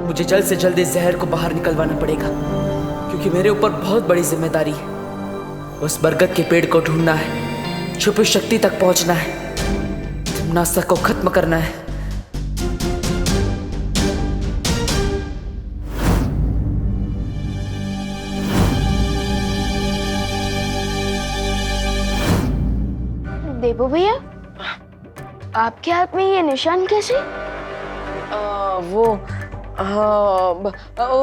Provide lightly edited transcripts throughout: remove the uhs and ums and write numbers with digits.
मुझे जल्द से जल्द इस जहर को बाहर निकलवाना पड़ेगा, क्योंकि मेरे ऊपर बहुत बड़ी जिम्मेदारी है। उस बरगद के पेड़ को ढूंढना है, छुपी शक्ति तक पहुंचना है, नासा को खत्म करना है। देवू भैया, आपके हाथ में ये निशान कैसे?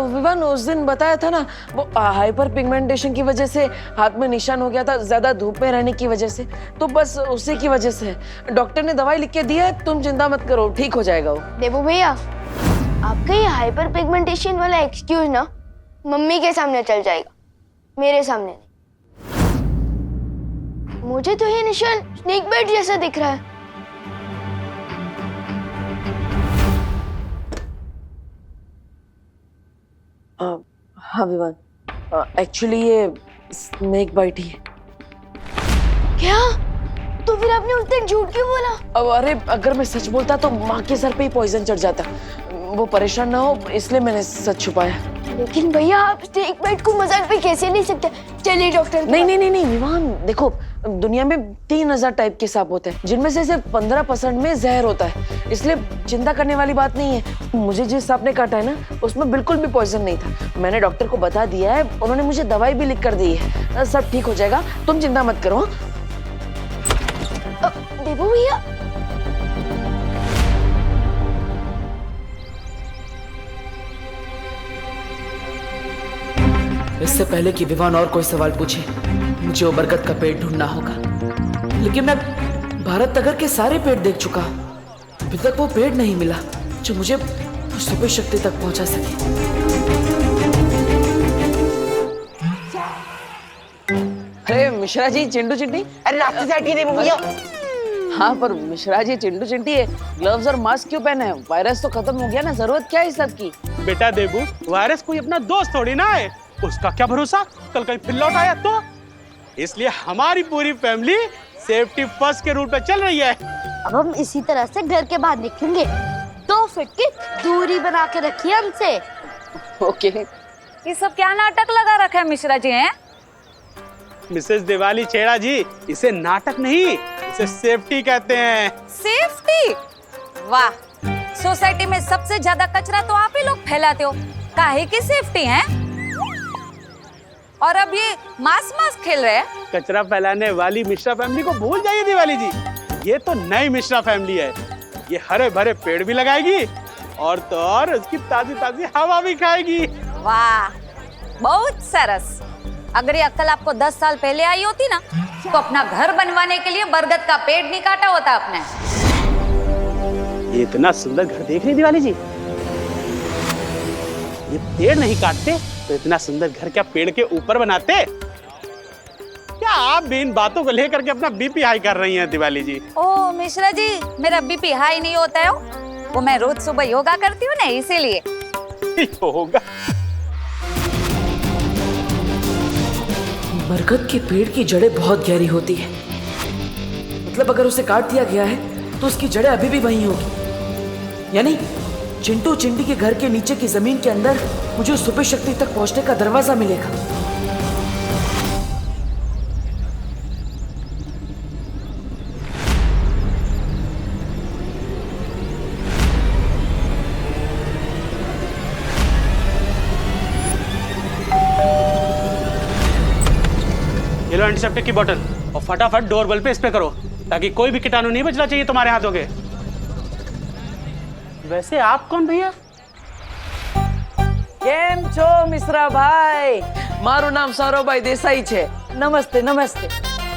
विवान उस दिन बताया था ना, वो हाइपर पिगमेंटेशन की वजह से हाथ में निशान हो गया था, ज्यादा धूप में रहने की वजह से। तो बस उसी की वजह से डॉक्टर ने दवाई लिख के दी है, तुम चिंता मत करो, ठीक हो जाएगा वो। देवू भैया, आपका ये हाइपर पिगमेंटेशन वाला एक्सक्यूज ना मम्मी के सामने चल जाएगा, मेरे सामने नहीं। मुझे तो ये निशान स्नेक बाइट जैसा दिख रहा है। हाँ विवान, एक्चुअली ये स्नेक बाइट ही है। क्या? तो फिर आपने उस दिन झूठ क्यों बोला? अब अरे, अगर मैं सच बोलता तो माँ के सर पे ही पॉइजन चढ़ जाता। वो परेशान ना हो इसलिए मैंने सच छुपाया। लेकिन भैया, आप स्नेक बाइट को मजाक में कैसे ले सकते? चलिए डॉक्टर। नहीं विवान, देखो दुनिया में 3000 टाइप के सांप होते हैं, जिनमें से सिर्फ 15% में जहर होता है, इसलिए चिंता करने वाली बात नहीं है। मुझे जिस सांप ने काटा है ना, उसमें बिल्कुल भी पॉइजन नहीं था। मैंने डॉक्टर को बता दिया है, उन्होंने मुझे दवाई भी लिख कर दी है, सब ठीक हो जाएगा, तुम चिंता मत करो। देवू भैया, इससे पहले कि विवान और कोई सवाल पूछे, मुझे वो बरगद का पेड़ ढूंढना होगा। लेकिन मैं भारत नगर के सारे पेड़ देख चुका, अभी तक वो पेड़ नहीं मिला जो मुझे सुपर शक्ति तक पहुंचा सके। अरे मिश्रा जी, चिंटू चिंटी, अरे रास्ते से हटिए देवू भैया। हाँ पर मिश्रा जी, चिंटू चिंटी है, ग्लव्स और मास्क क्यों पहने हैं? वायरस तो खत्म हो गया ना, जरूरत क्या है इस सब की? बेटा देबू, वायरस कोई अपना दोस्त थोड़ी ना है, उसका क्या भरोसा कल कहीं फिर लौट आया तो। इसलिए हमारी पूरी फैमिली सेफ्टी फर्स्ट के रूट पे चल रही है। अब हम इसी तरह से घर के बाहर निकलेंगे। 2 फीट की दूरी बना के रखिए हमसे। ओके। ये सब क्या नाटक लगा रखा है मिश्रा जी हैं? मिसेस दिवाली छेड़ा जी, इसे नाटक नहीं, इसे सेफ्टी कहते हैं। सेफ्टी? वाह, सोसाइटी में सबसे ज्यादा कचरा तो आप ही लोग फैलाते हो, काहे की सेफ्टी है? और अब ये मास खेल रहे हैं। कचरा फैलाने वाली मिश्रा फैमिली को भूल जाइए दिवाली जी, ये तो नई मिश्रा फैमिली है। ये हरे भरे पेड़ भी लगाएगी और तो और उसकी ताजी ताजी हवा भी खाएगी। वाह, बहुत सरस। अगर ये अक्ल आपको 10 साल पहले आई होती ना, तो अपना घर बनवाने के लिए बरगद का पेड़ नहीं काटा होता आपने। ये इतना सुंदर घर देख रही दिवाली जी, ये पेड़ नहीं काटते तो इतना सुंदर घर क्या पेड़ के ऊपर बनाते? क्या आप भी इन बातों को लेकर के अपना बीपी हाई कर रही हैं दिवाली जी? ओ मिश्रा जी, मेरा बीपी हाई नहीं होता है, वो मैं रोज सुबह योगा करती हूँ ना, इसीलिए। होगा। बरगद के पेड़ की जड़ें बहुत गहरी होती है, मतलब अगर उसे काट दिया गया है तो उसकी जड़ें अभी भी वहीं होगी। यानी चिंटू चिंटी के घर के नीचे की जमीन के अंदर मुझे उस सुपर शक्ति तक पहुंचने का दरवाजा मिलेगा। ये लो एंटीसेप्टिक की बोतल और फटाफट डोर बेल पे स्प्रे करो, ताकि कोई भी कीटाणु नहीं बचना चाहिए तुम्हारे हाथों के। वैसे आप कौन भैया? केम छो मिश्रा भाई? मारू नाम सौरभभाई देसाई छे। नमस्ते नमस्ते।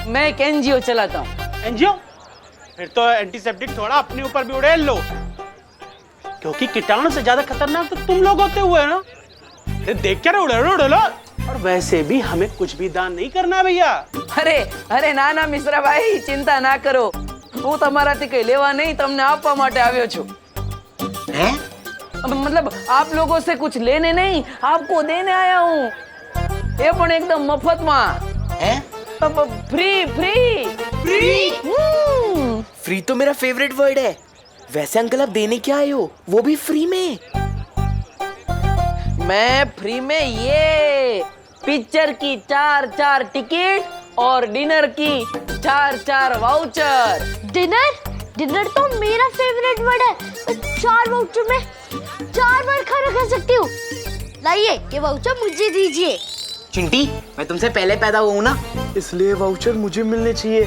मैं एक एनजीओ चलाता हूँ। एनजीओ? फिर तो एंटीसेप्टिक थोड़ा अपने ऊपर भी उड़ेल लो, क्योंकि कीटाणु से ज्यादा खतरनाक तो तुम लोग होते हुए ना। देख क्या उड़े लो। और वैसे भी हमें कुछ भी दान नहीं करना भैया। अरे अरे ना ना मिश्रा भाई, चिंता ना करो, હું તમારાથી કઈ લેવા નહીં, તમને આપવા માટે આવ્યો છું। हैं? मतलब आप लोगों से कुछ लेने नहीं, आपको देने आया हूँ, ये पण एकदम मफत में। हैं? Free free free? फ्री तो मेरा फेवरेट वर्ड है। वैसे अंकल आप देने क्या आए हो, वो भी फ्री में? मैं फ्री में ये पिक्चर की 4 टिकट और डिनर की 4 वाउचर। डिनर तो मेरा फेवरेट वर्ड है। 4 वाउचर में 4 बार खाना खा सकती हूँ। लाइए ये वाउचर मुझे दीजिए। चिंटी, मैं तुमसे पहले पैदा हुआ हूं ना, इसलिए वाउचर मुझे मिलने चाहिए।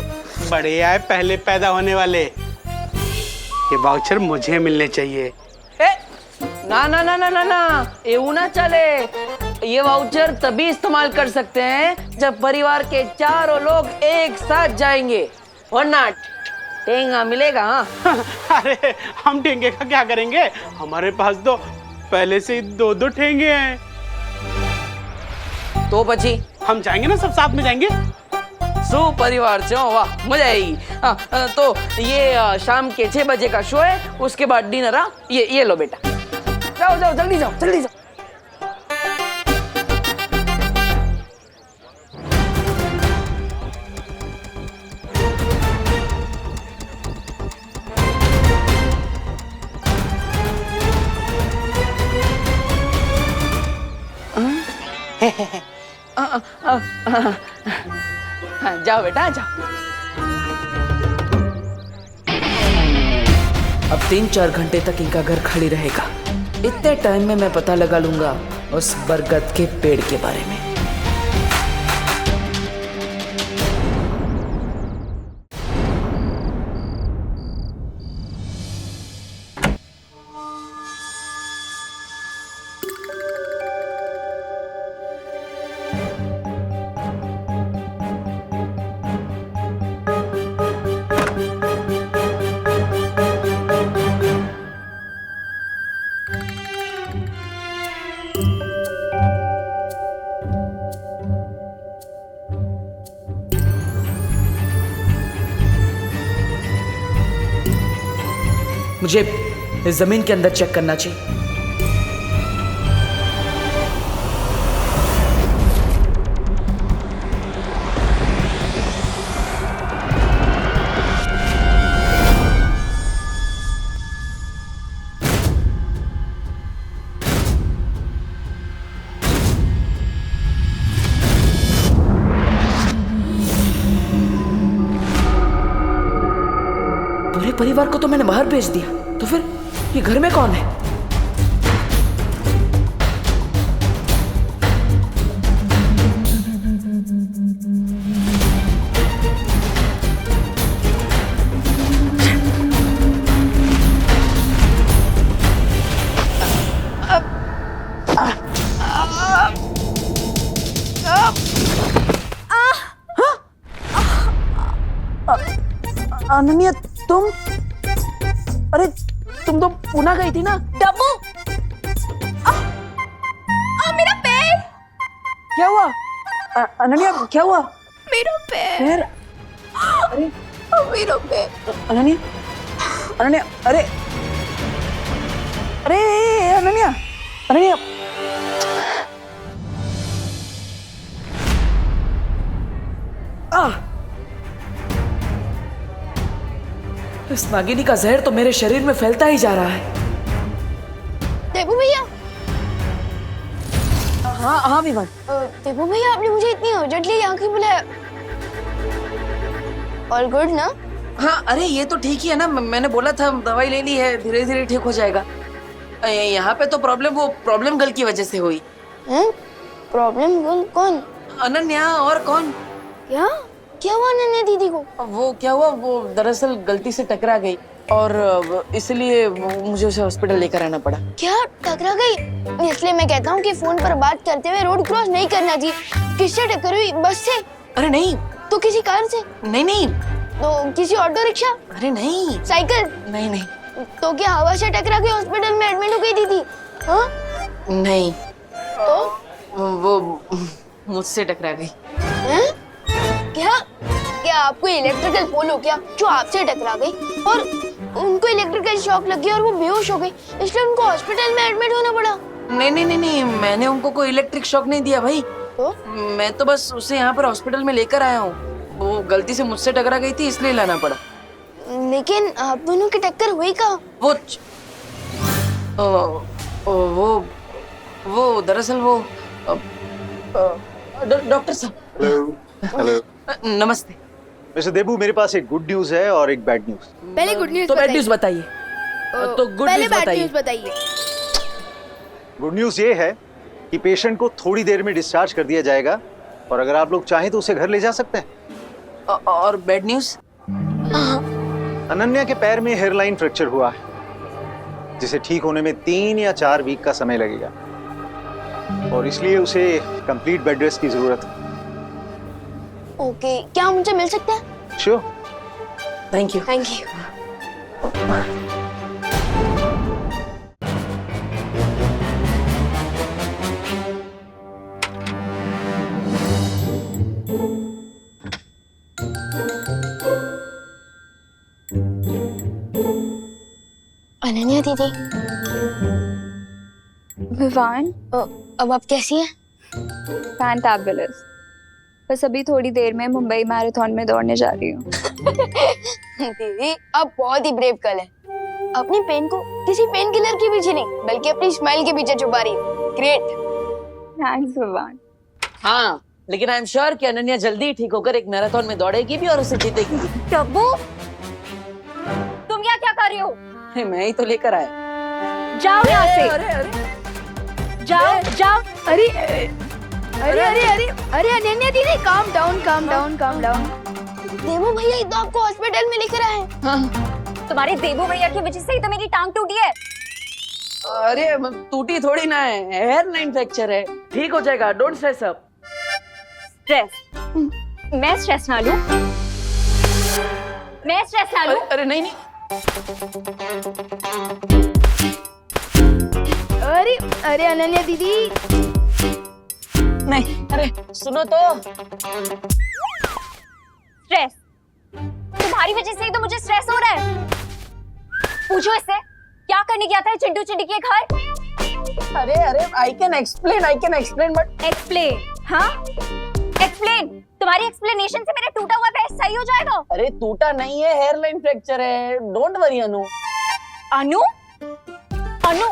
बढ़िया है, पहले पैदा होने वाले। ये वाउचर मुझे मिलने चाहिए। ना ना ना ना ना ना, ये ना चले। ये वाउचर तभी इस्तेमाल कर सकते हैं जब परिवार के चारों लोग एक साथ जाएंगे, वरना टेंगा मिलेगा। हाँ अरे हम ठेंगे का क्या करेंगे? हमारे पास तो पहले से ही 2 ठेंगे हैं। तो बची हम जाएंगे ना, सब साथ में जाएंगे। परिवार से वाह, मजा आएगी। तो ये शाम के 6 बजे का शो है, उसके बाद डिनर। ये लो बेटा, जाओ जाओ जल्दी जाओ जल्दी जाओ। जाओ बेटा जाओ। अब 3-4 घंटे तक इनका घर खाली रहेगा। इतने टाइम में मैं पता लगा लूंगा उस बरगद के पेड़ के बारे में। मुझे इस जमीन के अंदर चेक करना चाहिए। पूरे परिवार को तो मैंने बाहर भेज दिया, तो फिर ये घर में कौन है? अनन्या, तुम? अरे तुम तो पुणे गई थी ना? डब्बू, मेरा पैर। क्या हुआ? अनन्या क्या हुआ? मेरा पैर। पैर? अरे मेरा पैर। अनन्या, अनन्या, अरे अरे अनन्या, अनन्या। इस नागिनी का जहर तो मेरे शरीर में फैलता ही जा रहा है। देबू भैया, हाँ हाँ विमान। देबू भैया, आपने मुझे इतनी अर्जेंटली यहाँ क्यों बुलाया? ऑल गुड ना? हाँ अरे ये तो ठीक ही है ना, मैंने बोला था दवाई ले ली है, धीरे धीरे ठीक हो जाएगा। यहाँ पे तो प्रॉब्लम गर्ल की वजह से हुई। प्रॉब्लम गर्ल कौन? अनन्या, और कौन? क्या हुआ अनन्या दीदी को? वो क्या हुआ, वो दरअसल गलती से टकरा गई और इसलिए मुझे उसे हॉस्पिटल लेकर आना पड़ा। क्या टकरा गई? इसलिए मैं कहता हूँ कि फोन पर बात करते हुए रोड क्रॉस नहीं करना चाहिए। किससे टक्कर हुई? बस से? अरे नहीं। तो किसी कार से? नहीं। तो किसी ऑटो रिक्शा? अरे नहीं। साइकिल? नहीं। तो क्या हवा से टकरा के हॉस्पिटल में एडमिट हो गई दीदी? हाँ? नहीं। तो वो मुझसे टकरा गई। क्या आपको इलेक्ट्रिकल पोल हो क्या जो आपसे टकरा गई और उनको इलेक्ट्रिकल शॉक लग गया और वो बेहोश हो गई, इसलिए उनको हॉस्पिटल में एडमिट होना पड़ा? नहीं, मैंने उनको कोई इलेक्ट्रिक शॉक नहीं दिया भाई। तो? मैं तो बस उसे यहाँ पर हॉस्पिटल में लेकर आया हूँ। वो गलती से मुझसे टकरा गई थी, इसलिए लाना पड़ा। लेकिन आप दोनों की टक्कर हुई कहाँ? वो दरअसल वो डॉक्टर साहब। हेलो नमस्ते। मिस्टर देबू, मेरे पास एक गुड न्यूज है और एक बैड न्यूज। पहले गुड न्यूज तो बैड न्यूज बताइए। तो गुड पहले न्यूज बैड बताइए। न्यूज बताइए। गुड न्यूज ये है कि पेशेंट को थोड़ी देर में डिस्चार्ज कर दिया जाएगा और अगर आप लोग चाहें तो उसे घर ले जा सकते हैं। और बैड न्यूज? अनन्या के पैर में हेयरलाइन फ्रैक्चर हुआ है जिसे ठीक होने में 3 या 4 वीक का समय लगेगा और इसलिए उसे कंप्लीट बेड रेस्ट की जरूरत है। ओके, क्या हम मुझे मिल सकते हैं? Sure. Thank you. Thank you. Ananya दीदी, विवान, अब आप कैसी हैं? फैंटाबुलस। बस अभी थोड़ी देर में मुंबई मैराथन में दौड़ने जा रही हूँ। दीदी, आप बहुत ही ब्रेव गर्ल हैं। अपनी पेन को किसी पेन किलर के पीछे नहीं, बल्कि अपनी स्माइल के पीछे छुपा रही है। ग्रेट। थैंक्स विवान। हाँ, लेकिन आई एम श्योर कि अनन्या जल्दी ही ठीक होकर एक मैराथन में दौड़ेगी भी और उसे जीतेगी भी। टब्बू, तुम यहाँ क्या कर रही हो? मैं ही तो लेकर आया। जाओ यहाँ से। अरे अरे जाओ जाओ। अरे अरे अरे अरे अरे अनन्या दीदी, calm down calm down calm down. देवो भैया ये तो आपको हॉस्पिटल में लेकर आए हैं। हाँ। तुम्हारे देवू भैया की वजह से ही तो मेरी टांग टूटी है। अरे टूटी थोड़ी ना है, हेयरलाइन फ्रैक्चर है, ठीक हो जाएगा। Don't stress up. स्ट्रेस? मैं स्ट्रेस ना लूं? मैं स्ट्रेस ना लूं? अरे नहीं नहीं। अरे अरे अनन्या दीदी, नहीं, अरे सुनो तो। स्ट्रेस? तुम्हारी वजह से ही तो मुझे स्ट्रेस हो रहा है। पूछो इससे, क्या करने गया था चिंटू चिंटी के घर? अरे अरे I can explain but. Explain? हाँ, एक्सप्लेन। तुम्हारी एक्सप्लेनेशन से मेरा टूटा हुआ पैर सही हो जाएगा? अरे टूटा नहीं है, हेयरलाइन फ्रैक्चर है। Don't worry Anu. Anu? Anu?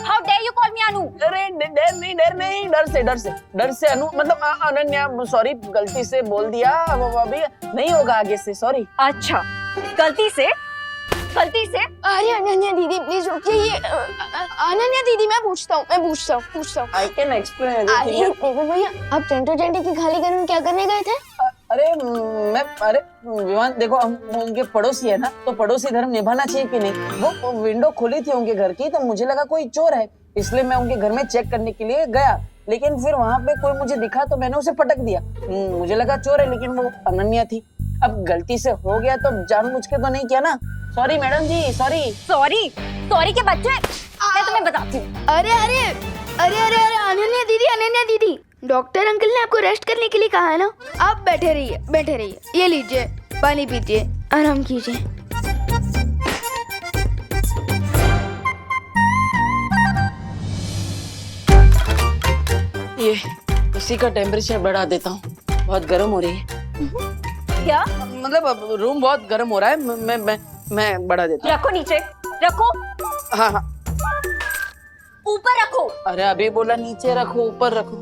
How dare you call me Anu? अरे डर से अनु, मतलब अनन्या, सॉरी, गलती से बोल दिया। अभी नहीं होगा आगे से, सॉरी। अच्छा, गलती से? अरे अनन्या दीदी प्लीज रुकिए। ये अनन्या दीदी, मैं पूछता हूँ। I can explain. अरे देवो भैया, आप चिंटू चिंटी की खाली घर में क्या करने गए थे? अरे विवान, देखो हम उनके पड़ोसी है ना, तो पड़ोसी धर्म निभाना चाहिए कि नहीं। वो विंडो खुली थी उनके घर की, तो मुझे लगा कोई चोर है, इसलिए मैं उनके घर में चेक करने के लिए गया। लेकिन फिर वहाँ पे कोई मुझे दिखा तो मैंने उसे पटक दिया। मुझे लगा चोर है, लेकिन वो अनन्या थी। अब गलती से हो गया तो जानबूझ के तो नहीं किया ना। सॉरी मैडम जी, सॉरी। सॉरी के बच्चे, मैं तुम्हें बताती हूँ। अरे अरे अरे अरे अरे अनन्या दीदी, डॉक्टर अंकल ने आपको रेस्ट करने के लिए कहा है ना। आप बैठे रहिए। ये लीजिए, पानी पीजिए, आराम कीजिए। ये इसी का टेम्परेचर बढ़ा देता हूँ, बहुत गर्म हो रही है। क्या? मतलब अब रूम बहुत गर्म हो रहा है। मैं बढ़ा देता हूँ। रखो नीचे, रखो। हाँ। ऊपर रखो। अरे अभी बोला नीचे रखो, ऊपर रखो।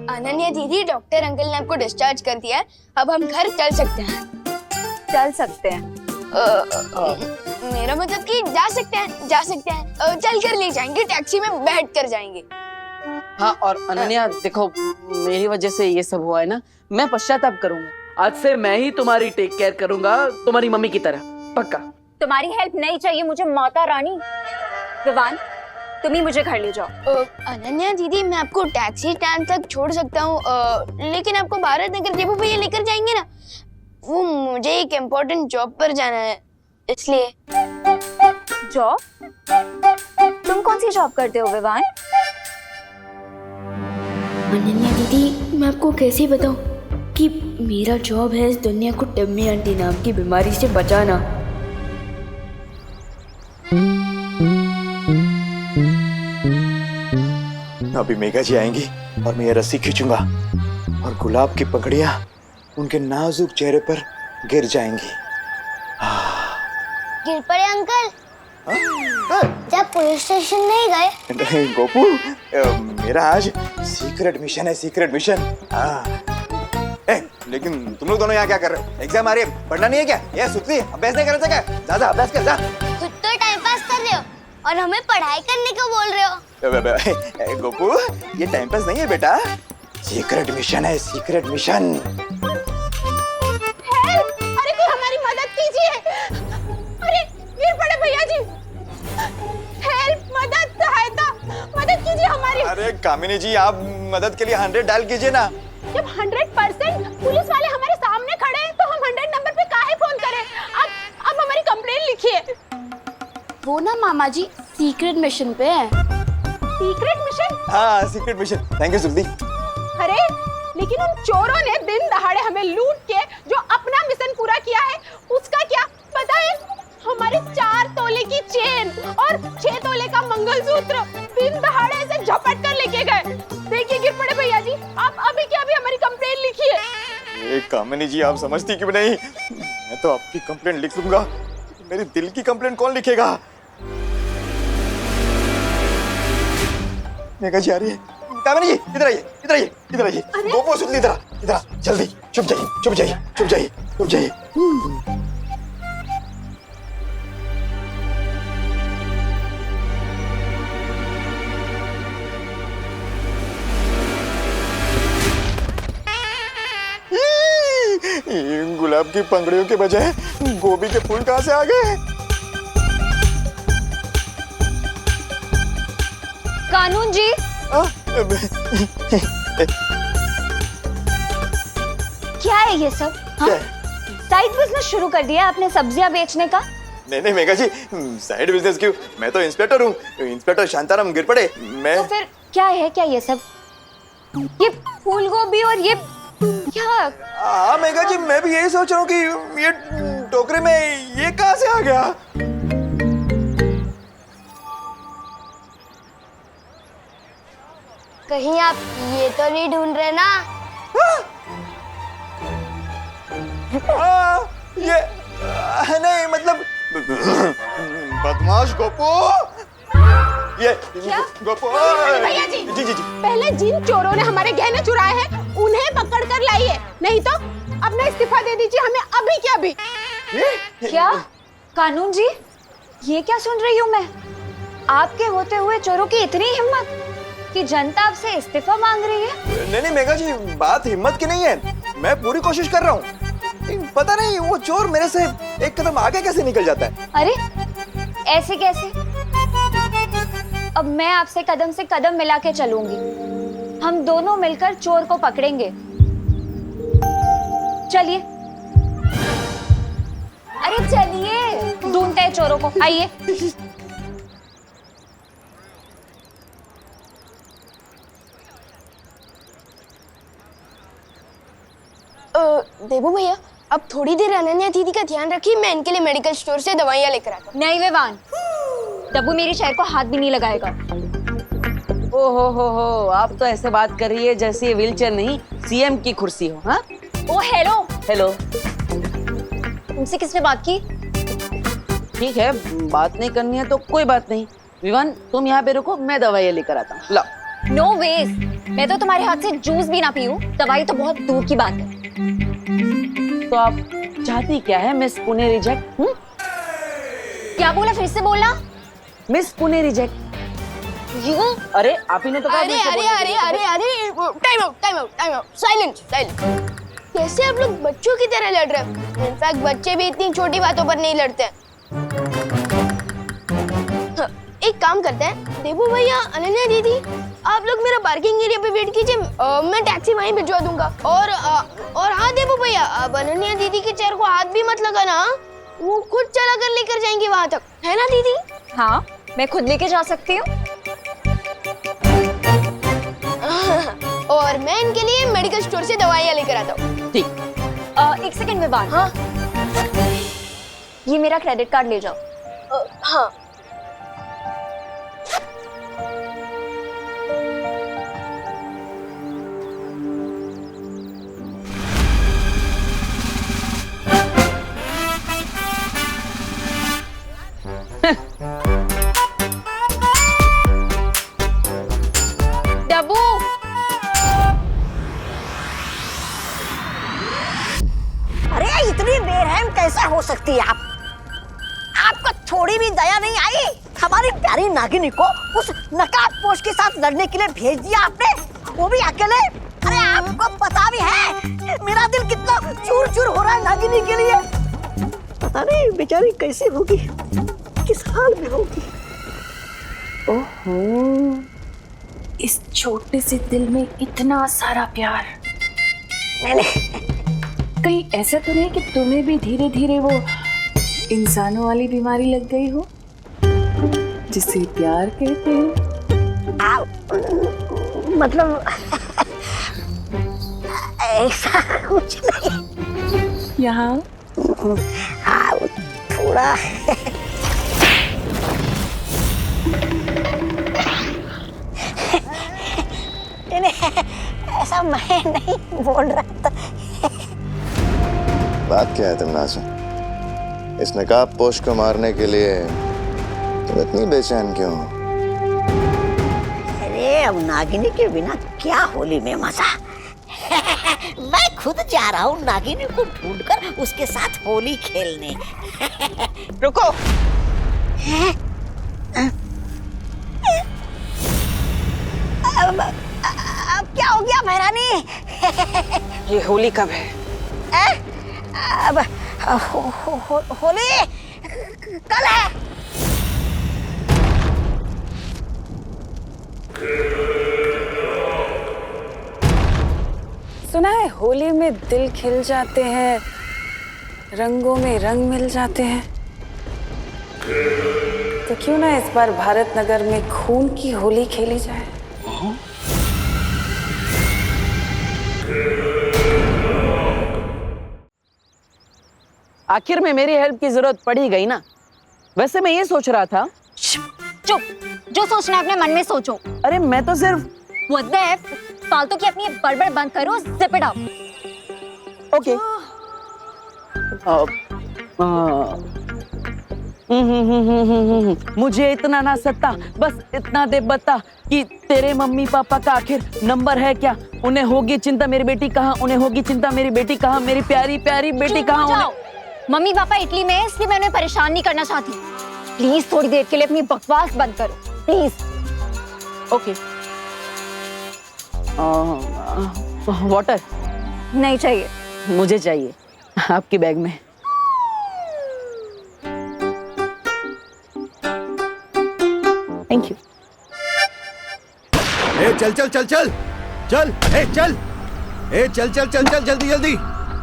अनन्या दीदी, डॉक्टर अंकल ने आपको डिस्चार्ज कर दिया है। अब हम घर चल सकते हैं। मेरा मतलब कि जा सकते हैं। चल कर ले जाएंगे, टैक्सी में बैठ कर जाएंगे। हाँ, और अनन्या देखो, मेरी वजह से ये सब हुआ है ना, मैं पश्चाताप करूंगा। आज से मैं ही तुम्हारी टेक केयर करूंगा, तुम्हारी मम्मी की तरह, पक्का। तुम्हारी हेल्प नहीं चाहिए मुझे, माता रानी। विवान, तुम ही मुझे घर ले जाओ। अनन्या दीदी, मैं आपको टैक्सी स्टैंड तक छोड़ सकता हूँ, लेकिन आपको भारत नगर देवो भैया लेकर जाएंगे ना। वो मुझे एक इम्पोर्टेंट जॉब पर जाना है, इसलिए। जॉब? तुम कौन सी जॉब करते हो विवान? अनन्या दीदी, मैं आपको कैसे बताऊं कि मेरा जॉब है इस दुनिया को टम्मी आंटी नाम की बीमारी से बचाना। अभी मेघा जी आएंगी और मैं ये रस्सी खींचूंगा और गुलाब की पकड़ियां उनके नाजुक चेहरे पर गिर जाएंगी। गिर पड़े अंकल। जब पुलिस स्टेशन नहीं गए? गोपू, मेरा आज सीक्रेट मिशन है, सीक्रेट मिशन। लेकिन तुम लोग दोनों यहाँ क्या कर रहे हो? एग्जाम आ रही है, पढ़ना नहीं है क्या? ये सुतली अभ्यास नहीं करना क्या? जा अभ्यास कर जा। खुद तो टाइम पास कर रहे हो और हमें पढ़ाई करने को बोल रहे हो। गोपू, ये टाइम पास नहीं है बेटा, सीक्रेट मिशन है, सीक्रेट मिशन। अरे कोई हमारी मदद कीजिए। अरे गिर पड़े भैया जी। हेल्प, मदद, सहायता, मदद कीजिए हमारी। अरे कामिनी जी, आप मदद के लिए 100 डायल कीजिए ना। जब 100% पुलिस वाले हमारे सामने खड़े हैं, तो हम 100 नंबर पे काहे फोन करें? अब हमारी कंप्लेंट लिखिए। वो ना मामा जी सीक्रेट मिशन पे है। Secret mission? हाँ, secret mission. Thank you Sukhdi. अरे लेकिन उन चोरों ने दिन दहाड़े हमें लूट के जो अपना मिशन पूरा किया है, उसका क्या पता है? हमारे 4 तोले की चेन और 6 तोले का मंगलसूत्र दिन दहाड़े से झपट कर लेके गए। देखिए गिर पड़े भैया जी, आप अभी के अभी हमारी कंप्लेंट लिखिए। कामिनी जी, आप समझती क्यों नहीं? मैं तो आपकी कंप्लेंट लिख लूंगा, मेरी दिल की कंप्लेंट कौन लिखेगा? मेघा जी आ रही है। कामिनी जी, इधर आइए, इधर आइए, इधर आइए। गोपू, सुन ली, इधर इधर जल्दी। चुप जाइए, चुप जाइए, चुप जाइए, चुप जाइए। गुलाब की पंखुड़ियों के बजाय गोभी के फूल कहाँ से आ गए? कानून जी, क्या है ये सब? साइड बिजनेस शुरू कर दिया आपने सब्जियां बेचने का? नहीं मेघा जी, साइड बिजनेस क्यों? मैं तो इंस्पेक्टर हूँ, इंस्पेक्टर शांताराम गिर पड़े। मैं तो फिर क्या है, क्या ये सब? ये फूल गोभी और ये क्या? हाँ मेघा जी, मैं भी यही सोच रहा हूँ कि ये टोकरे में ये कहाँ से आ गया? कहीं आप ये तो नहीं ढूंढ रहे ना? ये नहीं, मतलब बदमाश गोपू। ये गोपू। भैया जी, जी। पहले जिन चोरों ने हमारे गहने चुराए हैं उन्हें पकड़ कर लाइए, नहीं तो अपना इस्तीफा दे दीजिए हमें अभी के अभी। क्या कानून जी, ये क्या सुन रही हूँ मैं? आपके होते हुए चोरों की इतनी हिम्मत कि जनता आपसे इस्तीफा मांग रही है? नहीं मेघा जी, बात हिम्मत की नहीं है, मैं पूरी कोशिश कर रहा हूँ। पता नहीं वो चोर मेरे से एक कदम आगे कैसे निकल जाता है। अरे ऐसे कैसे? अब मैं आपसे कदम से कदम मिला के चलूंगी, हम दोनों मिलकर चोर को पकड़ेंगे। चलिए, अरे चलिए, ढूंढते हैं चोरों को, आइए। देबू भैया, अब थोड़ी देर अनन्या दीदी का ध्यान रखिए, मैं इनके लिए मेडिकल स्टोर से दवाइयाँ लेकर आता हूँ। नहीं विवान, डब्बू मेरी शहर को हाथ भी नहीं लगाएगा। ओ हो, आप तो ऐसे बात कर रही है जैसे ये व्हीलचेयर नहीं सीएम की कुर्सी हो। हाँ, ओ हेलो हेलो। तुमसे किसने बात की? ठीक है, बात नहीं करनी है तो कोई बात नहीं। विवान, तुम यहाँ पे रुको, मैं दवाइयाँ लेकर आता हूँ। लो। नो वेज, मैं तो तुम्हारे हाथ से जूस भी ना पीऊं, दवाई तो बहुत दूर की बात है। तो आप चाहती क्या है मिस पुणे रिजेक्ट? क्या बोला, फिर से बोलना। Miss Pune reject. यूं? अरे आप ही ने तो कहा। अरे टाइम आउट, साइलेंस। कैसे आप लोग बच्चों की तरह लड़ रहे हो? इनफैक्ट बच्चे भी इतनी छोटी बातों पर नहीं लड़ते हैं। एक काम करते हैं, देबू भैया, अनन्या दीदी, आप लोग मेरा पार्किंग एरिया पे वेट कीजिए, मैं टैक्सी वहीं भिजवा दूंगा। और हाँ देबू भैया, अब अनन्या दीदी के चेयर को हाथ भी मत लगाना, वो खुद चला कर लेकर जाएंगी वहां तक, है ना दीदी? हाँ, मैं खुद लेके जा सकती हूँ। और मैं इनके लिए मेडिकल स्टोर से दवाइयाँ लेकर आता हूँ। ठीक। एक सेकंड विवान। हाँ, ये मेरा क्रेडिट कार्ड ले जाओ। हाँ। डब्बू अरे इतनी बेरहम कैसे हो सकती है आप? आपको थोड़ी भी दया नहीं आई? हमारी प्यारी नागिनी को उस नकाबपोश के साथ लड़ने के लिए भेज दिया आपने, वो भी अकेले। अरे आपको पता भी है मेरा दिल कितना चूर चूर हो रहा है नागिनी के लिए। पता नहीं बेचारी कैसी होगी, किस हाल में होगी। ओहो, इस छोटे से दिल में इतना सारा प्यार। कहीं ऐसा तो नहीं कि तुम्हें भी धीरे धीरे वो इंसानों वाली बीमारी लग गई हो जिसे प्यार कहते हैं? मतलब ऐसा कुछ नहीं। यहाँ हाँ थोड़ा ऐसा मैं नहीं बोल रहा था। बात क्या है तुमना से? इस नकाबपोश को मारने के लिए तुम इतनी बेचैन क्यों हो? अरे अब नागिनी के बिना क्या होली में मजा। मैं खुद जा रहा हूँ नागिनी को ढूंढकर उसके साथ होली खेलने। रुको। अब क्या हो गया महारानी? ये होली कब है? अब होली कल है। सुना है होली में दिल खिल जाते हैं, रंगों में रंग मिल जाते हैं। तो क्यों ना इस बार भारत नगर में खून की होली खेली जाए? आखिर में मेरी हेल्प की जरूरत पड़ी गई ना। वैसे मैं ये सोच रहा था। चुप, जो सोचना है अपने मन में सोचो। अरे मैं तो सिर्फ What the F? फालतू की अपनी बड़बड़ बंद करो, zip it up. ओके। मुझे इतना ना सत्ता, बस इतना दे बता कि तेरे मम्मी पापा का आखिर नंबर है क्या? उन्हें होगी चिंता मेरी बेटी कहाँ, उन्हें होगी चिंता मेरी बेटी कहाँ, मेरी प्यारी प्यारी बेटी कहाँ? मम्मी पापा इटली में, इसलिए मैं उन्हें परेशान नहीं करना चाहती। प्लीज थोड़ी देर के लिए अपनी बकवास बंद करो, प्लीज। ओके। वाटर नहीं चाहिए। मुझे चाहिए, आपकी बैग में। Thank you. ए चल चल चल चल चल, ए चल, ए चल चल चल चल, जल्दी जल्दी।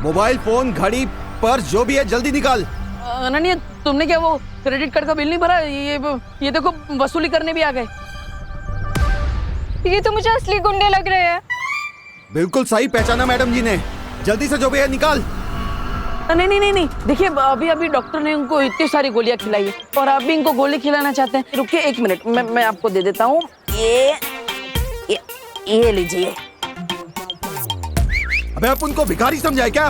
मोबाइल फोन, घड़ी, पर्स, जो भी है जल्दी निकाल। अनन्या, तुमने क्या वो क्रेडिट कार्ड का बिल नहीं भरा? ये देखो वसूली करने भी आ गए। ये तो मुझे असली गुंडे लग रहे हैं। बिल्कुल सही पहचाना मैडम जी ने। जल्दी से जो भी है निकाल। नहीं नहीं नहीं नहीं, देखिए अभी अभी डॉक्टर ने उनको इतनी सारी गोलियां खिलाई है और आप भी इनको गोली खिलाना चाहते हैं। रुकिए 1 मिनट, मैं आपको दे देता हूँ। ये लीजिए। अबे आप उनको भिखारी समझाए क्या?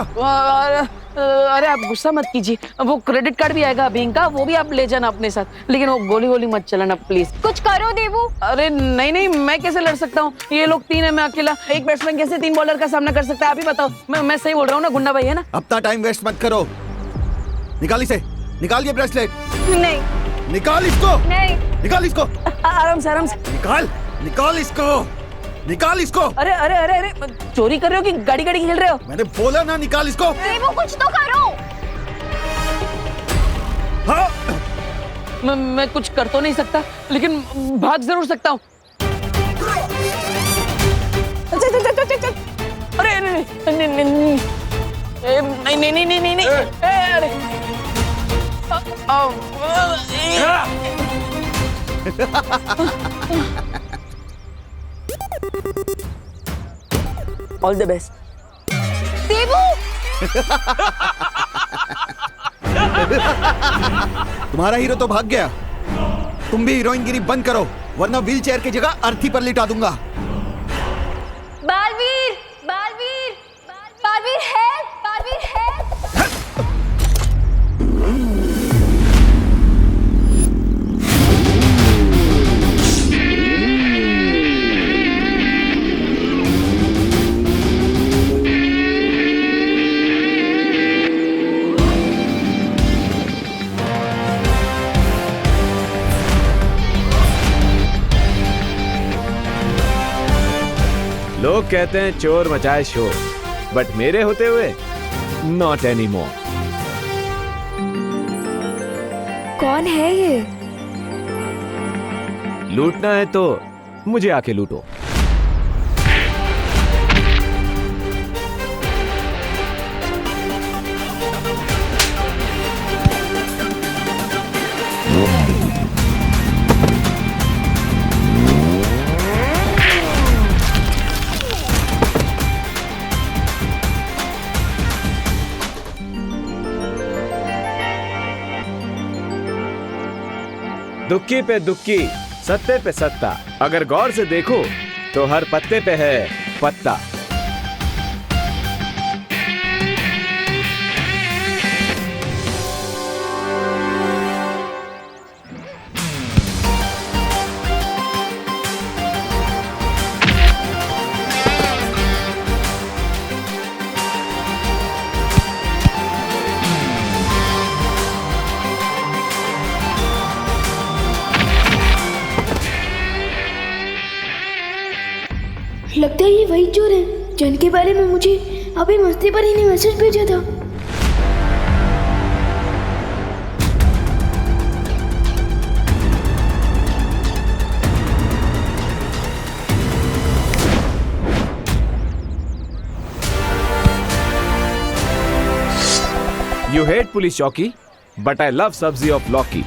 अरे आप गुस्सा मत कीजिए, वो क्रेडिट कार्ड भी आएगा अभी इनका, वो भी आप ले जाना अपने साथ, लेकिन वो गोली गोली मत चलाना प्लीज। कुछ करो देवू। अरे नहीं नहीं, मैं कैसे लड़ सकता हूँ? ये लोग 3 है, मैं अकेला। एक बैट्समैन कैसे 3 बॉलर का सामना कर सकता है? आप ही बताओ। मैं सही बोल रहा हूँ ना गुंडा भाई, है ना? अपना टाइम वेस्ट मत करो। निकाल इसे, निकाल ये ब्रेसलेट। नहीं। निकाल इसको। नहीं। निकाल इसको। आराम से आराम से। निकाल, निकाल इसको, निकाल इसको। अरे अरे अरे अरे, चोरी कर रहे हो कि गाड़ी गाड़ी खेल रहे हो? मैंने बोला ना निकाल इसको। देवू कुछ तो करो। हाँ। मैं कुछ कर तो नहीं सकता, लेकिन भाग जरूर सकता हूँ। अरे नहीं नहीं नहीं नहीं नहीं नहीं नहीं, अरे ऑल द बेस्ट। देवू तुम्हारा हीरो तो भाग गया, तुम भी हीरोइनगिरी बंद करो, वरना व्हील चेयर की जगह अर्थी पर लिटा दूंगा। बालवीर, बालवीर, बालवीर है, बालवीर है। 1 लोग कहते हैं चोर मचाए शोर, बट मेरे होते हुए नॉट एनी मोर। कौन है ये? लूटना है तो मुझे आके लूटो। दुक्की पे दुक्की, सत्ते पे सत्ता, अगर गौर से देखो तो हर पत्ते पे है पत्ता। लगता है ये वही चोर है जिनके बारे में मुझे अभी मस्ती पर ही ने मैसेज भेजा था। You hate police चौकी, but I love सब्जी of लौकी।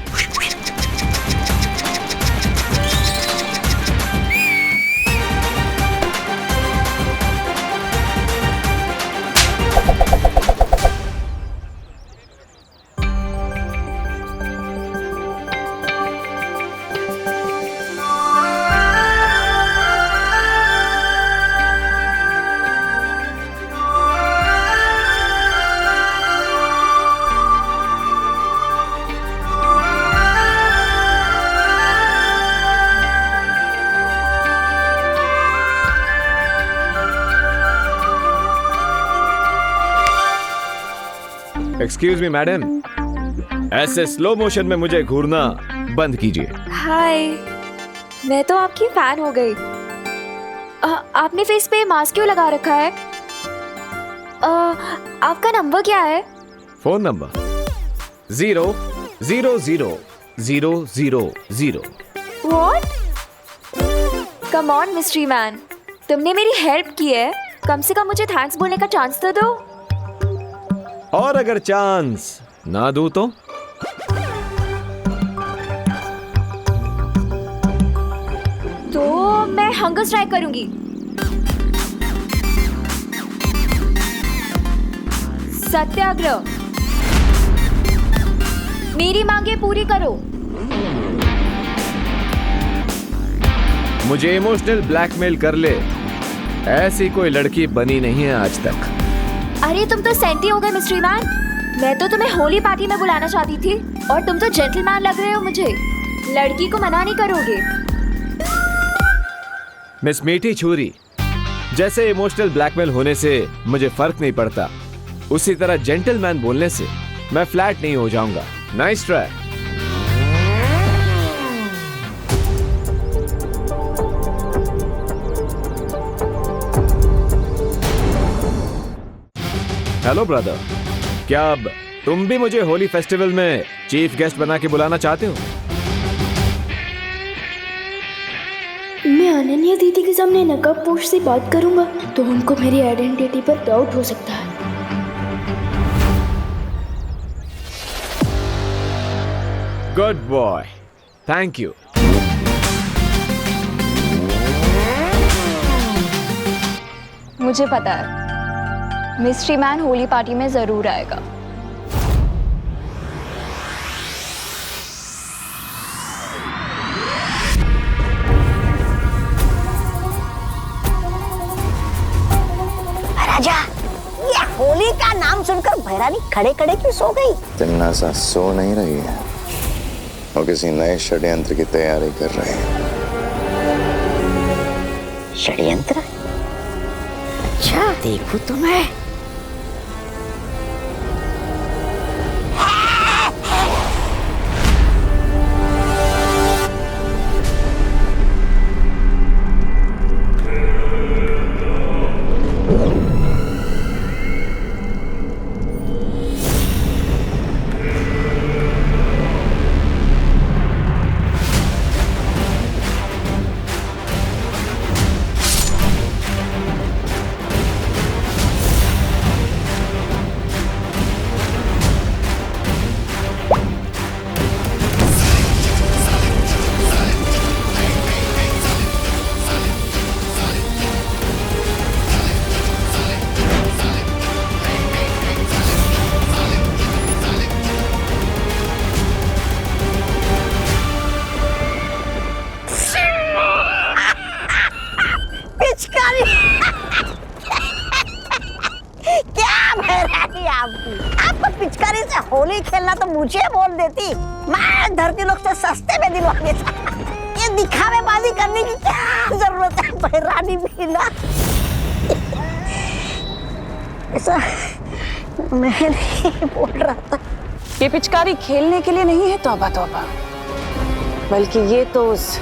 एक्सक्यूज मी मैडम, ऐसे स्लो मोशन में मुझे घूरना बंद कीजिए। हाय, मैं तो आपकी फैन हो गई। आपने फेस पे मास्क क्यों लगा रखा है? आपका नंबर क्या है? Phone number 0000000। What? Come on mystery man, तुमने मेरी हेल्प की है, कम से कम मुझे थैंक्स बोलने का चांस तो दो। और अगर चांस ना दूं तो मैं हंगर स्ट्राइक करूंगी। सत्याग्रह, मेरी मांगे पूरी करो। मुझे इमोशनल ब्लैकमेल कर ले, ऐसी कोई लड़की बनी नहीं है आज तक। अरे तुम तो सेंटी हो गए मिस्ट्री मैन, मैं तो तुम्हें होली पार्टी में बुलाना चाहती थी और तुम तो जेंटलमैन लग रहे हो मुझे। लड़की को मना नहीं करोगे? मिस मीठी छुरी, जैसे इमोशनल ब्लैकमेल होने से मुझे फर्क नहीं पड़ता, उसी तरह जेंटलमैन बोलने से मैं फ्लैट नहीं हो जाऊंगा। Nice try. हेलो ब्रदर, क्या अब तुम भी मुझे होली फेस्टिवल में चीफ गेस्ट बना के बुलाना चाहते हो? मैं अनन्या दीदी के सामने नकाबपोश से बात करूंगा तो उनको मेरी आइडेंटिटी पर डाउट हो सकता है। Good boy, thank you. मुझे पता है मिस्ट्री मैन होली पार्टी में जरूर आएगा। राजा, ये होली का नाम सुनकर भैरानी खड़े खड़े क्यों सो गई? तिन्नासा सो नहीं रही है, वो किसी नए षड्यंत्र की तैयारी कर रही है। षड्यंत्र? अच्छा, देखो तो मैं। बोल देती, मैं धरती लोग से सस्ते में दिलवा देता। ये दिखावेबाजी करने की क्या जरूरत है बहरानी भी ना। ऐसा मैं नहीं बोल रहा था। ये पिचकारी खेलने के लिए नहीं है तौबा तौबा, बल्कि ये तो उस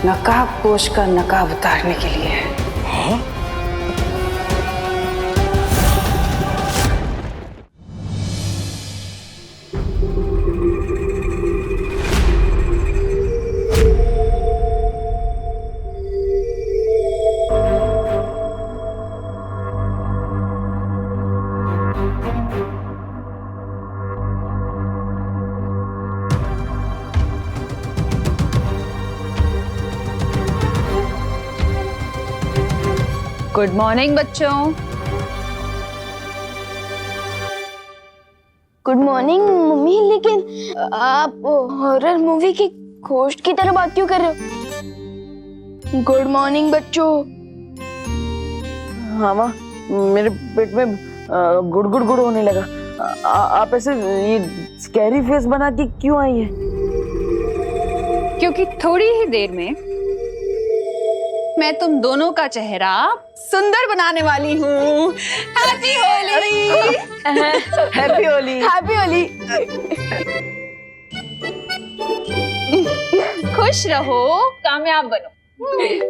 नकाब पोश का नकाब उतारने के लिए है। गुड मॉर्निंग बच्चों। गुड मॉर्निंग मम्मी, लेकिन आप हॉरर मूवी की घोस्ट की तरह बात क्यों कर रहे हो? गुड मॉर्निंग बच्चों। हाँ माँ, मेरे पेट में गुड़ गुड़ गुड़ होने लगा। आप ऐसे ये स्कैरी फेस बना के क्यों आई है? क्योंकि थोड़ी ही देर में मैं तुम दोनों का चेहरा सुंदर बनाने वाली हूँ। Happy Holi. Happy Holi. Happy Holi. खुश रहो, कामयाब बनो,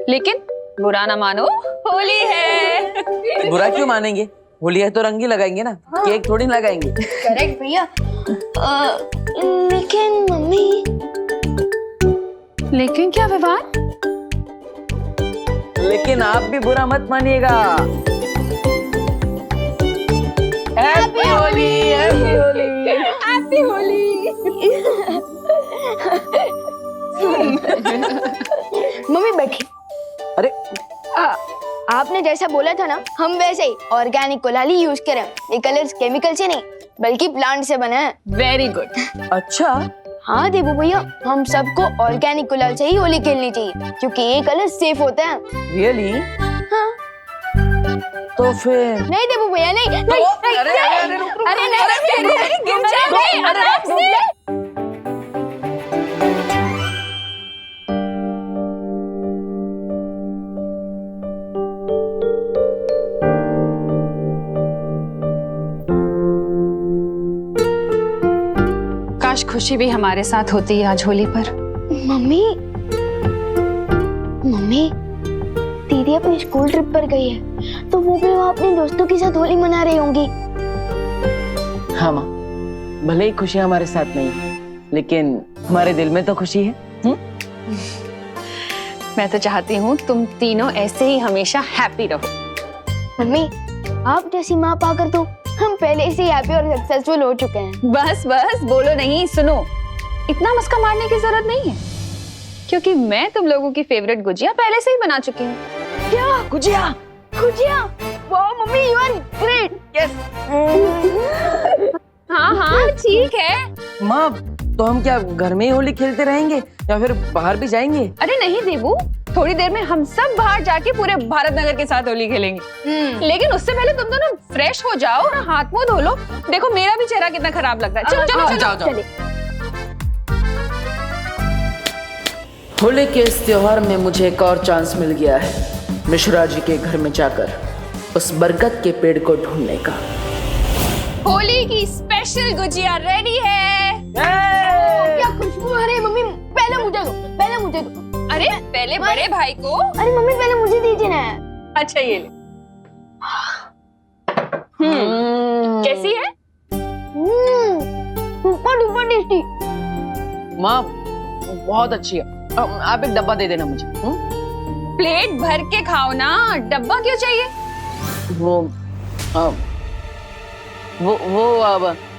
लेकिन बुरा ना मानो, होली है। बुरा क्यों मानेंगे? होली है तो रंग ही लगाएंगे ना, केक थोड़ी लगाएंगे। करेक्ट भैया। लेकिन मम्मी। लेकिन क्या विवाद? लेकिन आप भी बुरा मत मानिएगा। Happy Holi. Happy Holi. Happy Holi. Mummy बैठी। अरे आपने जैसा बोला था ना, हम वैसे ही ऑर्गेनिक गुलाल ही यूज करें। ये कलर्स केमिकल से नहीं बल्कि प्लांट से बना है। Very good. अच्छा। हाँ देबू भैया, हम सबको ऑर्गेनिक गुलाल से ही होली खेलनी चाहिए क्योंकि ये कलर सेफ होते हैं। रियली? हाँ। तो फिर नहीं देबू भैया, नहीं नहीं, नहीं, अरे अरे रुक रुक, अरे नहीं, गिर जाएंगे आराम से। काश खुशी भी हमारे साथ होती है आज होली पर। मम्मी, मम्मी, दीदी अपनी स्कूल ट्रिप पर गई है तो वो भी वहाँ अपने दोस्तों के साथ होली मना रही होंगी। हाँ माँ, भले ही खुशी हमारे साथ नहीं है, लेकिन हमारे दिल में तो खुशी है। मैं तो चाहती हूँ तुम तीनों ऐसे ही हमेशा हैप्पी रहो। मम्मी, आप जैसी माँ पाकर तो हम पहले से ही हैप्पी और सक्सेसफुल हो चुके हैं। बस बस बोलो नहीं, सुनो, इतना मस्का मारने की जरूरत नहीं है क्योंकि मैं तुम लोगों की फेवरेट गुजिया पहले से ही बना चुकी हूँ। क्या गुजिया? गुजिया? वाह mummy, you are great. Yes. हाँ हाँ ठीक है। माँ, तो हम क्या घर में ही होली खेलते रहेंगे या फिर बाहर भी जाएंगे? अरे नहीं देबू, थोड़ी देर में हम सब बाहर जाके पूरे भारत नगर के साथ होली खेलेंगे। लेकिन उससे पहले तुम दोनों फ्रेश हो जाओ और हाथ मुंह धो लो। देखो मेरा भी चेहरा कितना खराब लग रहा है। चलो चलो जाओ, चलो। होली के इस त्योहार में मुझे एक और चांस मिल गया है मिश्रा जी के घर में जाकर उस बरगद के पेड़ को ढूंढने का। होली की स्पेशल गुजिया रेडी है। क्या खुशबू आ रही है मम्मी, पहले मुझे दो, पहले मुझे दो। अरे पहले बड़े भाई को। अरे मम्मी पहले मुझे दीजिए ना। अच्छा ये ले। कैसी है? Super duper tasty. माँ बहुत अच्छी है। आप एक डब्बा दे देना मुझे। प्लेट भर के खाओ ना, डब्बा क्यों चाहिए? वो अब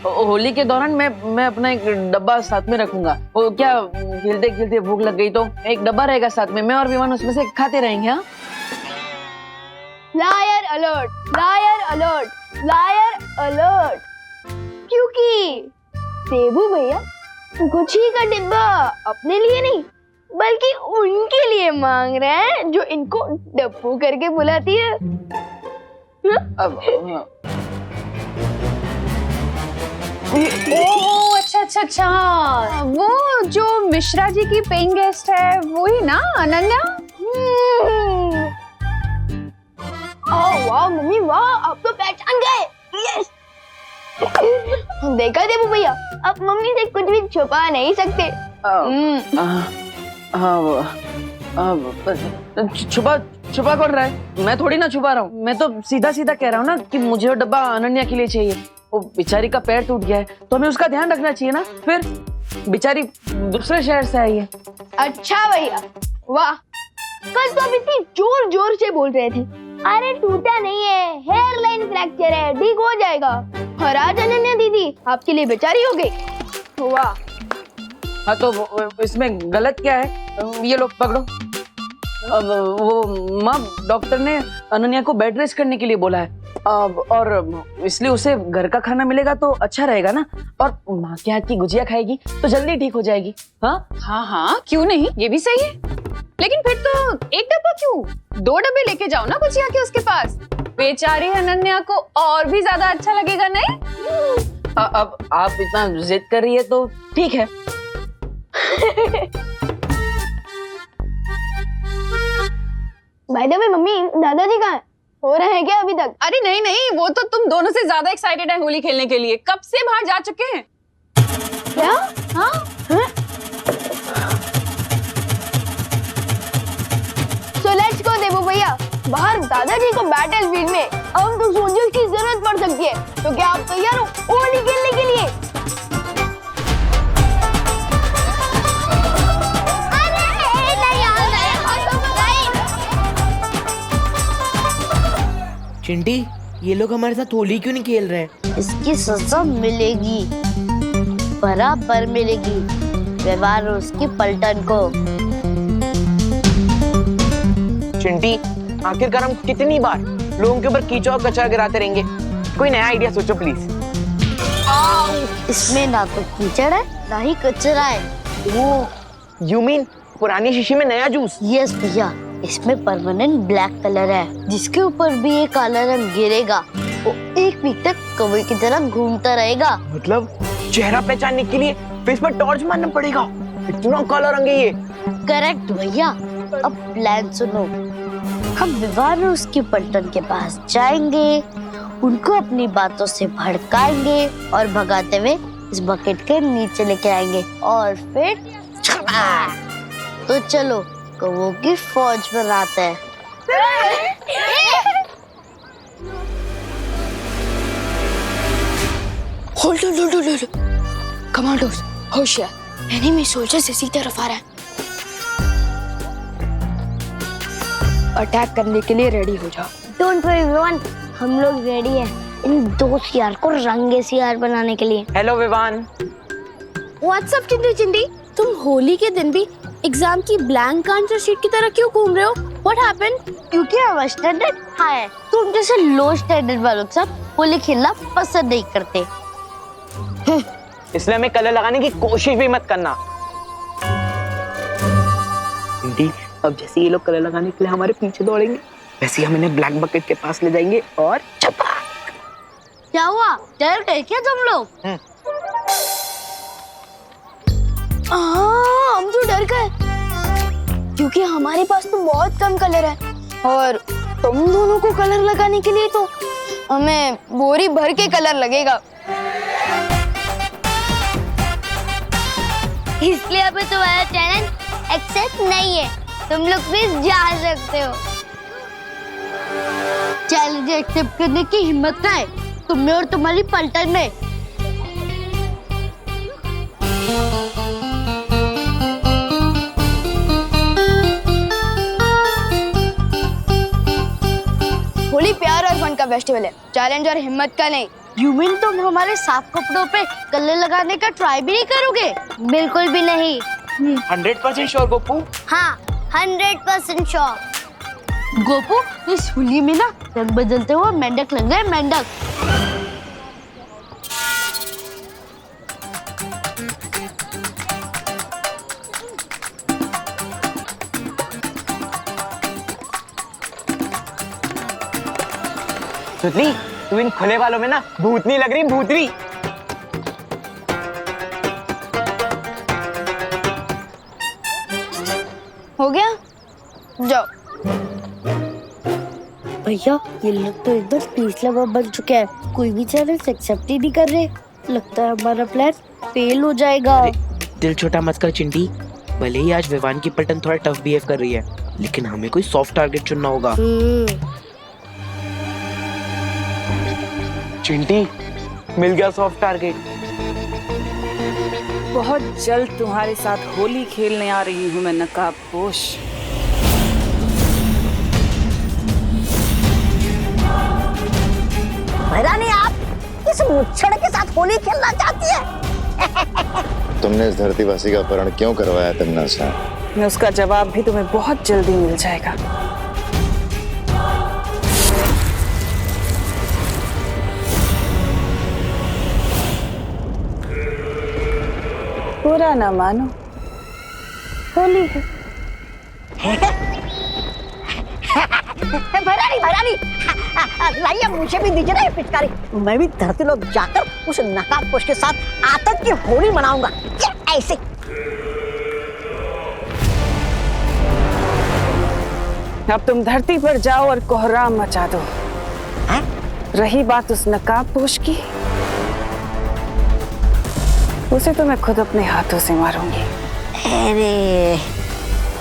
होली के दौरान मैं अपना एक डब्बा साथ में रखूंगा। वो क्या खेलते खेलते भूख लग गई तो एक डब्बा रहेगा साथ में, मैं और विमान उसमें से खाते रहेंगे। हाँ, liar alert, liar alert, liar alert. क्योंकि देबू भैया गुची का डिब्बा अपने लिए नहीं बल्कि उनके लिए मांग रहे हैं जो इनको डब्बू करके बुलाती है। ओह अच्छा अच्छा अच्छा, वो जो मिश्रा जी की पेइंग गेस्ट है वही ना, अनन्या? ओह वाह मम्मी वाह, आप तो पहचान गए। यस देखा देबू भैया, आप मम्मी से कुछ भी छुपा नहीं सकते। छुपा कौन रहा है? मैं थोड़ी ना छुपा रहा हूँ, मैं तो सीधा सीधा कह रहा हूँ ना कि मुझे वो डब्बा अनन्या के लिए चाहिए। वो बेचारी का पैर टूट गया है तो हमें उसका ध्यान रखना चाहिए ना। फिर बेचारी दूसरे शहर से आई है। अच्छा भैया वाह, कल तो आप इतनी जोर जोर से बोल रहे थे अरे टूटा नहीं है, हेयर लाइन फ्रैक्चर है, ठीक हो जाएगा। और आज अनन्या दीदी आपके लिए बेचारी हो गई। वाह। हाँ तो इसमें गलत क्या है? ये लोग पकड़ो। अब वो माँ, डॉक्टर ने अनन्या को बेड रेस्ट करने के लिए बोला है। अब और इसलिए उसे घर का खाना मिलेगा तो अच्छा रहेगा ना, और माँ के हाथ की गुजिया खाएगी तो जल्दी ठीक हो जाएगी। हाँ हाँ हाँ, क्यों नहीं, ये भी सही है। लेकिन फिर तो एक डब्बा क्यों, 2 डब्बे लेके जाओ ना गुजिया के उसके पास। बेचारी अनन्या को और भी ज्यादा अच्छा लगेगा नहीं? अब आप इतना जिद कर रही है तो ठीक है। बाय द वे मम्मी, दादाजी कहाँ हैं? हो रहे हैं क्या अभी तक? अरे नहीं नहीं, वो तो तुम दोनों से ज्यादा एक्साइटेड है होली खेलने के लिए, कब से बाहर जा चुके हैं। क्या? हाँ? So let's go देबू भैया, बाहर दादाजी को बैटल फील्ड में अब तो सोल्जर्स की जरूरत पड़ सकती है, तो क्या आप तैयार हो होली खेलने के लिए? चिंटी, ये लोग हमारे साथ होली क्यों नहीं खेल रहे हैं? इसकी सजा मिलेगी, बराबर मिलेगी, व्यवहार उसकी पलटन को। चिंटी, आखिरकार हम कितनी बार लोगों के ऊपर कीचड़ और कचरा गिराते रहेंगे? कोई नया आइडिया सोचो प्लीज। इसमें ना तो कीचड़ है ना ही कचरा है। वो यू मीन पुरानी शीशी में नया जूस? यस भैया, इसमें परमानेंट ब्लैक कलर है, जिसके ऊपर भी ये काला रंग गिरेगा वो 1 वीक तक कौवे की तरह घूमता रहेगा। मतलब चेहरा पहचानने के लिए फेस पर टॉर्च मारना पड़ेगा? इतना काला रंग है ये। करेक्ट भैया। अब प्लान सुनो, हम विवाह उसकी पलटन के पास जाएंगे, उनको अपनी बातों से भड़काएंगे और भगाते हुए इस बकेट के नीचे लेके आएंगे, और फिर तो चलो कौवों की फौज बनाते हैं। होल्ड कमांडोज, होशियार, एनिमी सोल्जर्स इसी तरफ आ रहा है। अटैक करने के लिए रेडी हो जाओ। डोंट वरी विवान, हम लोग रेडी हैं इन 2 सियार को रंगे सियार बनाने के लिए। हेलो विवान। व्हाट्सअप चिंटी, तुम होली के दिन भी एग्जाम की ब्लैंक आंसर शीट की तरह क्यों घूम रहे हो? What happened? क्योंकि हमारा स्टैंडर्ड हाई है, तुम जैसे लो स्टैंडर्ड वालों के साथ होली खेलना पसंद नहीं करते। इसलिए हमें कलर लगाने की कोशिश भी मत करना। चिंटी, अब जैसे ये लोग कलर लगाने के लिए हमारे पीछे दौड़ेंगे, वैसे हम इन्हें ब्लैक बकेट के पास ले जाएंगे और चपा। क्या हुआ, डर गए क्या तुम लोग? हम तो डर गए, क्योंकि हमारे पास तो बहुत कम कलर है, और तुम दोनों को कलर लगाने के लिए तो हमें बोरी भर के कलर लगेगा। इसलिए अभी तुम्हारा चैलेंज एक्सेप्ट नहीं है, तुम लोग भी जा सकते हो। चैलेंज एक्सेप्ट करने की हिम्मत ना है तुम्हें और तुम्हारी पलटन में। होली प्यार और फन का फेस्टिवल है, चैलेंज और हिम्मत का नहीं। यू मीन तुम हमारे साफ कपड़ों पे कलर लगाने का ट्राई भी नहीं करोगे? बिल्कुल भी नहीं। 100% श्योर गोपू? हाँ 100% श्योर। गोपू, इस होली में ना रंग बदलते हुए मेंढक लग गए, मेंढक। सुतली, तू इन खुले वालों में ना भूतनी लग रही, भूतनी। हो गया? जाओ। भैया ये लोग तो एकदम तीसरा बार बन चुके हैं, कोई भी चैलेंज एक्सेप्ट ही नहीं कर रहे। लगता है हमारा प्लान फेल हो जाएगा। दिल छोटा मत कर चिंटी, भले ही आज विवान की पलटन थोड़ा टफ बिहेव कर रही है, लेकिन हमें कोई सॉफ्ट टारगेट चुनना होगा। चिंटी, मिल गया सॉफ्ट टारगेट। बहुत जल्द तुम्हारे साथ होली खेलने आ रही हूँ मैं नकाबपोश। भैरानी, आप इस मुच्छड़ के साथ होली खेलना चाहती है? तुमने इस धरतीवासी का अपहरण क्यों करवाया तन्नासा? उसका जवाब भी तुम्हें बहुत जल्दी मिल जाएगा। बुरा ना मानो, होली है। भैरानी, लाइए मुझे भी दीजिए ना ये पिचकारी। मैं भी धरती लोग जाकर उस नकाबपोश के साथ आतंक की होली मनाऊंगा। ऐसे अब तुम धरती पर जाओ और कोहराम मचा दो। रही बात उस नकाबपोश की, उसे तो मैं खुद अपने हाथों से मारूंगी। अरे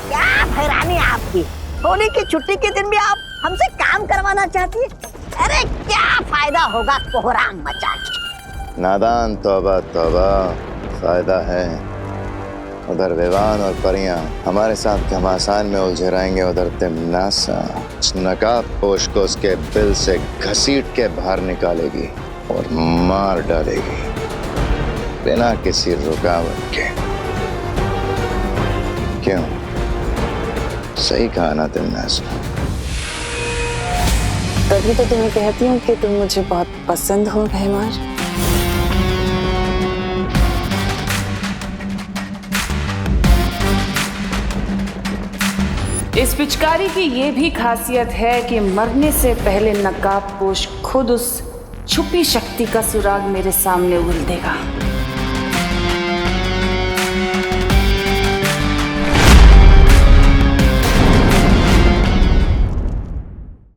क्या भैरानी आपकी, होली की छुट्टी के दिन भी आप हमसे काम करवाना चाहती है? अरे क्या फायदा होगा कोहराम मचा के? नादान, तौबा तौबा, फायदा है। उधर विवान और परियां हमारे साथ घमासान में उलझे रहेंगे, उधर तिमनासा नकाबपोश को उसके बिल से घसीट के बाहर निकालेगी और मार डालेगी बिना किसी रुकावट के। क्यों, सही कहा ना तिमनासा? तभी तो तुम्हें कहती हूँ कि तुम मुझे बहुत पसंद हो भैमार। इस पिचकारी की ये भी खासियत है कि मरने से पहले नकाबपोश खुद उस छुपी शक्ति का सुराग मेरे सामने उगल देगा।